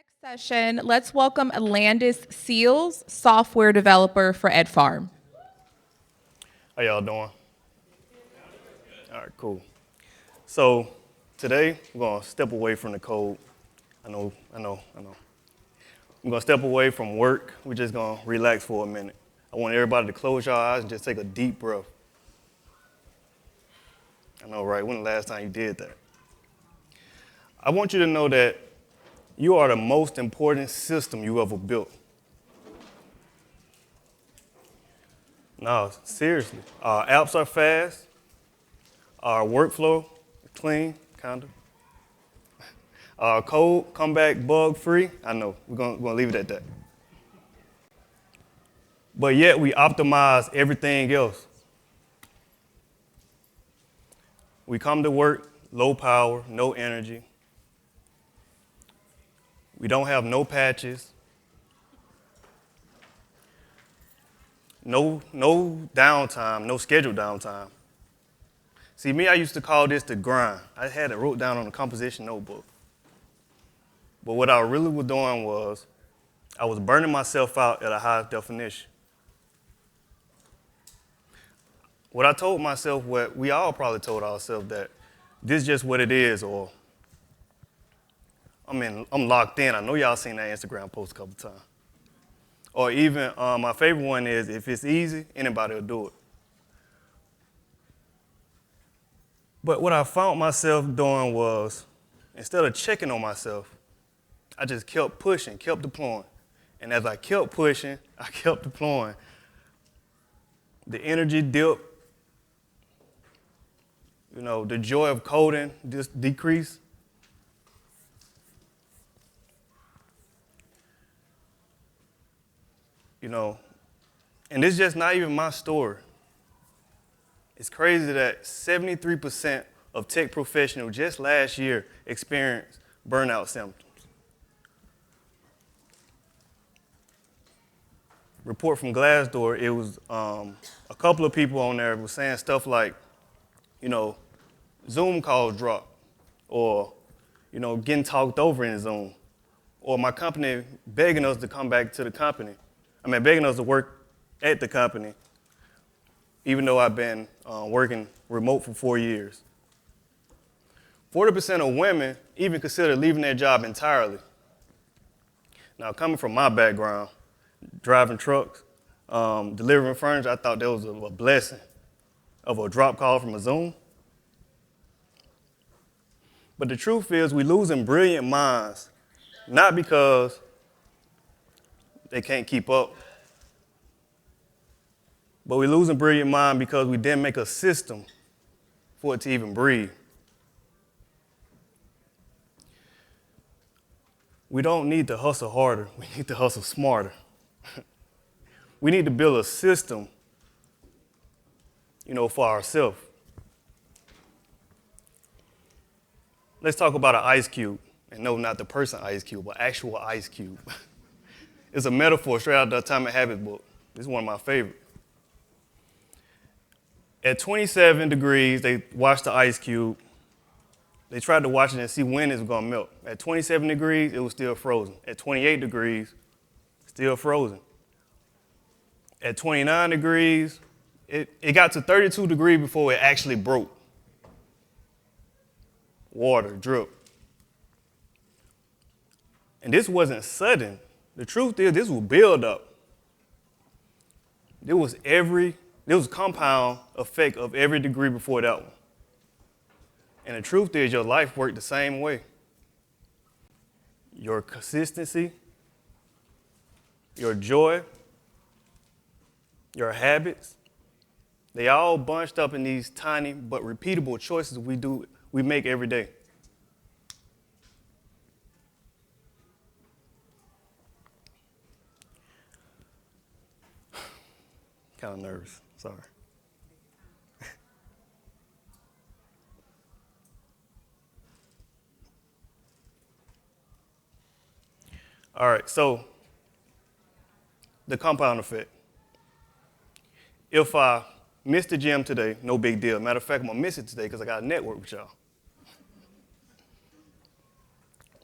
Next session, let's welcome Alandis Seals, software developer for EdFarm. How y'all doing? All right, cool. So today we're gonna step away from the code. I know. I'm gonna step away from work. We're just gonna relax for a minute. I want everybody to close your eyes and just take a deep breath. I know, right? When the last time you did that? I want you to know that you are the most important system you ever built. No, seriously. Our apps are fast. Our workflow is clean, kind of. Our code come back bug free. I know, we're gonna leave it at that. But yet we optimize everything else. We come to work, low power, no energy. We don't have no patches. No downtime, no scheduled downtime. See, me, I used to call this the grind. I had it wrote down on a composition notebook. But what I really was doing was I was burning myself out at a high definition. What I told myself, what we all probably told ourselves, that this is just what it is, or I'm locked in. I know y'all seen that Instagram post a couple times. Or even my favorite one is, if it's easy, anybody will do it. But what I found myself doing was, instead of checking on myself, I just kept pushing, kept deploying. And as I kept pushing, I kept deploying. The energy dipped. The joy of coding just decreased. And it's just not even my story. It's crazy that 73% of tech professionals just last year experienced burnout symptoms. Report from Glassdoor, it was a couple of people on there were saying stuff like, Zoom calls drop, or, getting talked over in Zoom, or my company begging us to come back to the company. Begging us to work at the company, even though I've been working remote for 4 years. 40% of women even consider leaving their job entirely. Now, coming from my background, driving trucks, delivering furniture, I thought that was a blessing of a drop call from a Zoom. But the truth is, we're losing brilliant minds, not because they can't keep up, but we're losing brilliant mind because we didn't make a system for it to even breathe. We don't need to hustle harder. We need to hustle smarter. We need to build a system, for ourselves. Let's talk about an ice cube. And no, not the person ice cube, but actual ice cube. It's a metaphor straight out of the Atomic Habits book. This is one of my favorites. At 27 degrees, they watched the ice cube. They tried to watch it and see when it was going to melt. At 27 degrees, it was still frozen. At 28 degrees, still frozen. At 29 degrees, it got to 32 degrees before it actually broke. Water, drip. And this wasn't sudden. The truth is, this was build up. There was a compound effect of every degree before that one. And the truth is, your life worked the same way. Your consistency, your joy, your habits, they all bunched up in these tiny but repeatable choices we make every day. Kind of nervous, sorry. All right, so the compound effect. If I miss the gym today, no big deal. Matter of fact, I'm gonna miss it today because I got to network with y'all.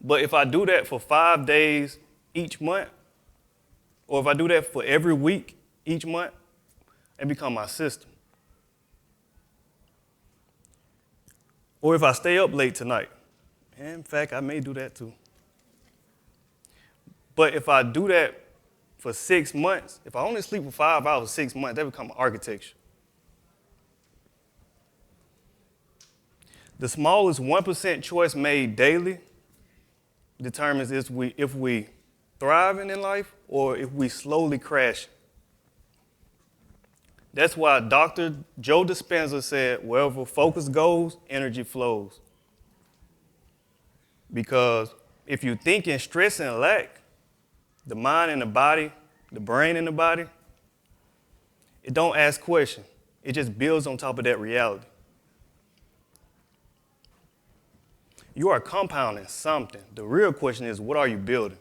But if I do that for 5 days each month, or if I do that for every week each month, it becomes my system. Or if I stay up late tonight, and in fact, I may do that too. But if I do that for 6 months, if I only sleep for 5 hours 6 months, that becomes architecture. The smallest 1% choice made daily determines if we thriving in life or if we slowly crash. That's why Dr. Joe Dispenza said, wherever focus goes, energy flows. Because if you think in stress and lack, the mind and the body, the brain and the body, it don't ask questions. It just builds on top of that reality. You are compounding something. The real question is, what are you building?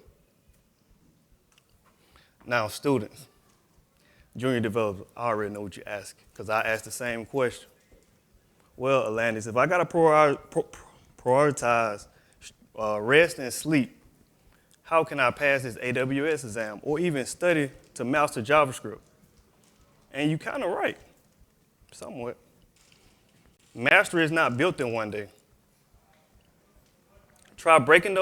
Now, students, junior developers, I already know what you're asking, because I asked the same question. Well, Alandis, if I got to prioritize rest and sleep, how can I pass this AWS exam or even study to master JavaScript? And you're kind of right, somewhat. Mastery is not built in one day. Try breaking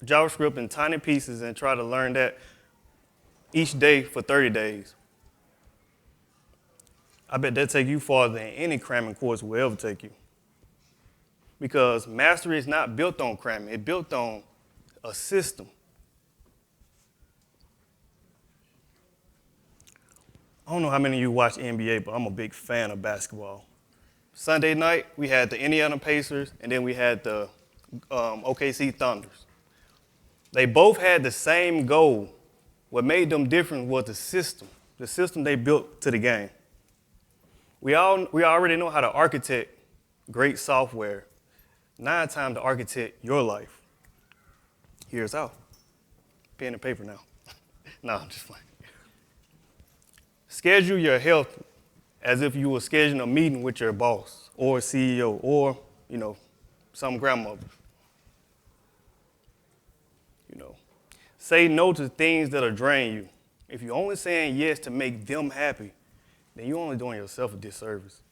JavaScript in tiny pieces and try to learn that each day for 30 days. I bet that'll take you farther than any cramming course will ever take you. Because mastery is not built on cramming, it's built on a system. I don't know how many of you watch NBA, but I'm a big fan of basketball. Sunday night, we had the Indiana Pacers, and then we had the OKC Thunders. They both had the same goal. What made them different was the system they built to the game. We already know how to architect great software. Now it's time to architect your life. Here's how. Pen and paper now. No, I'm just playing. Schedule your health as if you were scheduling a meeting with your boss or CEO or, some grandmother. Say no to things that'll drain you. If you're only saying yes to make them happy, then you're only doing yourself a disservice.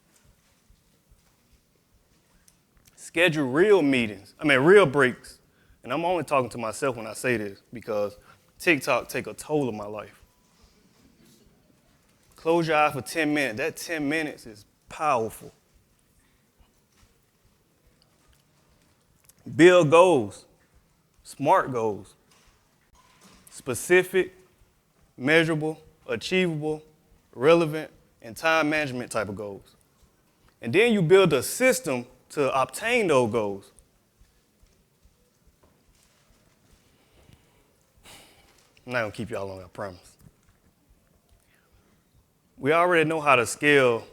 Schedule real breaks. And I'm only talking to myself when I say this because TikTok take a toll of my life. Close your eyes for 10 minutes. That 10 minutes is powerful. Build goals, smart goals, specific, measurable, achievable, relevant, and time management type of goals. And then you build a system to obtain those goals. I'm not going to keep y'all long, I promise. We already know how to scale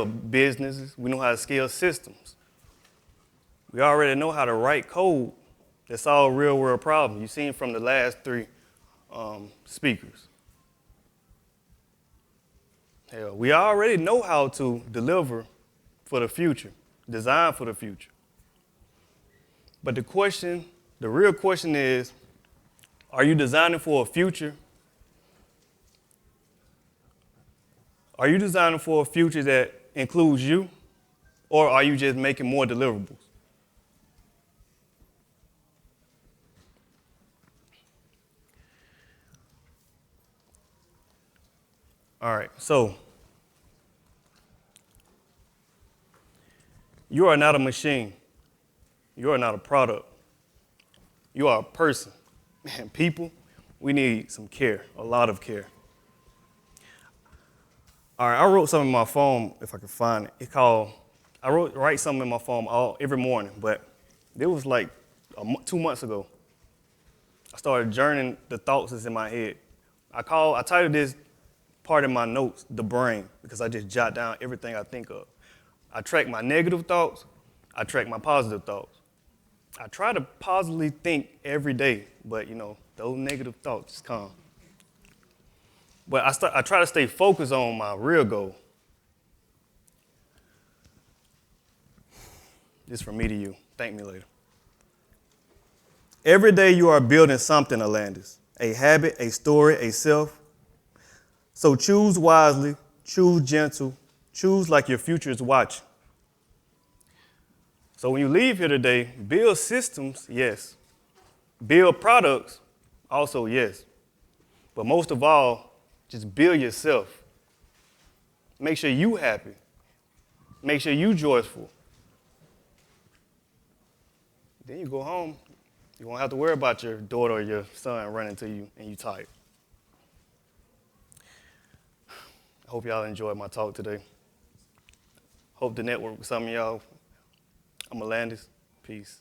businesses. We know how to scale systems. We already know how to write code that solve real-world problems. You've seen from the last 3 speakers. Hell, we already know how to deliver for the future, design for the future. But the real question is, are you designing for a future? Are you designing for a future that includes you, or are you just making more deliverables? All right, so you are not a machine. You are not a product. You are a person. And people, we need some care, a lot of care. All right, I wrote something in my phone, if I can find it. I write something in my phone every morning, but it was like 2 months ago. I started journaling the thoughts that's in my head. I titled this part of my notes, the brain, because I just jot down everything I think of. I track my negative thoughts. I track my positive thoughts. I try to positively think every day, but those negative thoughts just come. But I try to stay focused on my real goal. This is from me to you. Thank me later. Every day you are building something, Alandis. A habit, a story, a self. So choose wisely, choose gentle, choose like your future is watching. So when you leave here today, build systems, yes. Build products, also yes. But most of all, just build yourself. Make sure you happy. Make sure you joyful. Then you go home, you won't have to worry about your daughter or your son running to you and you tired. I hope y'all enjoyed my talk today. Hope to network with some of y'all. I'm Alandis. Peace.